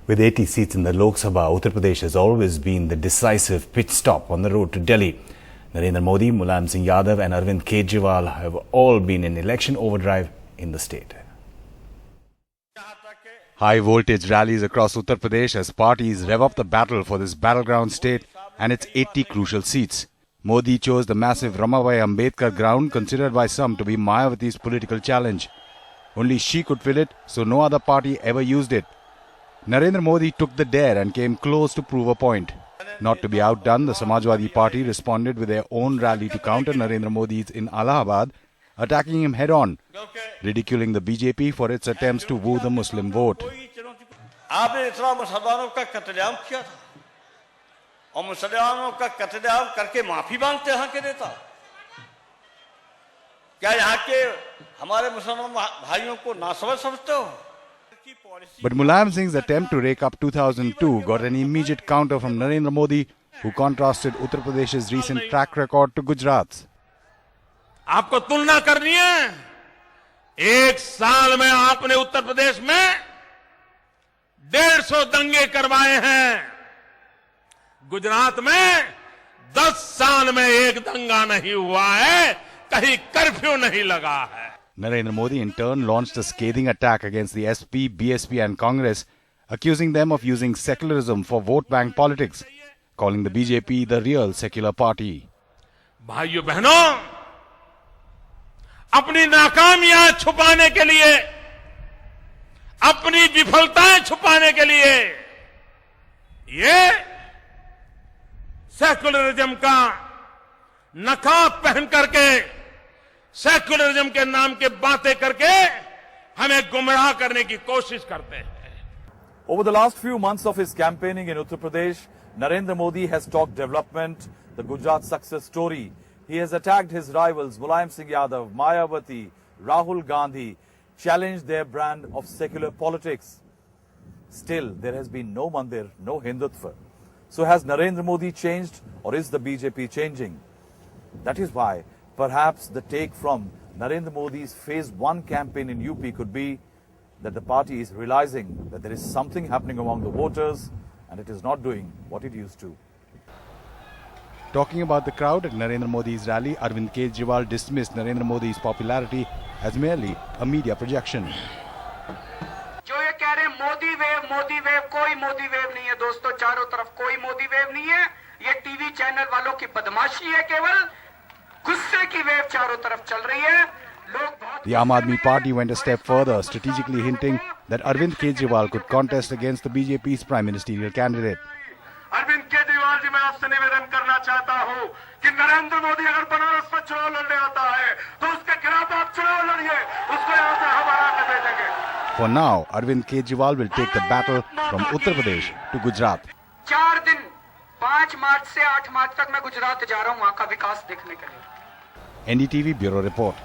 With 80 seats in the Lok Sabha, Uttar Pradesh has always been the decisive pit stop on the road to Delhi. Narendra Modi, Mulayam Singh Yadav and Arvind Kejriwal have all been in election overdrive in the state. High voltage rallies across Uttar Pradesh as parties rev up the battle for this battleground state and its 80 crucial seats. Modi chose the massive Ramabai Ambedkar ground, considered by some to be Mayawati's political challenge. Only she could fill it, so no other party ever used it. Narendra Modi took the dare and came close to prove a point. Not to be outdone, the Samajwadi Party responded with their own rally to counter Narendra Modi's in Allahabad, attacking him head-on, ridiculing the BJP for its attempts to woo the Muslim vote. आपने इतना मुसलमानों का कत्लेआम किया था और मुसलमानों का कत्लेआम करके माफी मांगते हैं के नेता। क्या यहाँ के हमारे मुसलमान भाइयों को नासमझ समझते हो? But Mulayam Singh's attempt to rake up 2002 got an immediate counter from Narendra Modi, who contrasted Uttar Pradesh's recent track record to Gujarat's. आपको तुलना करनी है। एक साल में आपने उत्तर प्रदेश में 150 दंगे करवाए हैं। गुजरात में 10 साल में एक दंगा नहीं हुआ है, कहीं कर्फ्यू नहीं लगा है। Narendra Modi in turn launched a scathing attack against the SP, BSP and Congress, accusing them of using secularism for vote bank politics, calling the BJP the real secular party. भाइयों बहनों, अपनी नाकामियां छुपाने के लिए, अपनी विफलताएं छुपाने के लिए ये सेकुलरिज्म का नकाब पहन करके, सेकुलरिज्म के नाम के बातें करके हमें गुमराह करने की कोशिश करते हैं। Over the last few months of his campaigning in Uttar Pradesh, Narendra Modi has talked development, the Gujarat success story. He has attacked his rivals Mulayam Singh Yadav, Mayawati, Rahul Gandhi, challenged their brand of secular politics. Still, there has been no Mandir, no Hindutva. So has Narendra Modi changed, or is the BJP changing? That is why perhaps the take from Narendra Modi's Phase 1 campaign in UP could be that the party is realizing that there is something happening among the voters and it is not doing what it used to. Talking about the crowd at Narendra Modi's rally, Arvind Kejriwal dismissed Narendra Modi's popularity as merely a media projection. जो ये कह रहे हैं Modi wave, कोई Modi wave नहीं है दोस्तों, चारों तरफ कोई मोदी वेव नहीं है। ये टीवी चैनल वालों की बदमाशी है, केवल गुस्से की वेव चारों तरफ चल रही है। The Aam Aadmi Party went a step further, strategically hinting that Arvind Kejriwal could contest against the BJP's prime ministerial candidate. Arvind Kejriwal ji, मैं आपसे निवेदन करना चाहता हूं कि नरेंद्र मोदी अगर बनारस में चुनाव लड़ने आता है तो उसके खिलाफ आप चुनाव लड़िए, उसको यहां से हम हरा के भेजेंगे। For now, Arvind Kejriwal will take the battle from Uttar Pradesh to Gujarat. 4 दिन 5 मार्च से 8 मार्च तक मैं गुजरात जा रहा हूं वहां का विकास देखने के लिए। NDTV Bureau Report.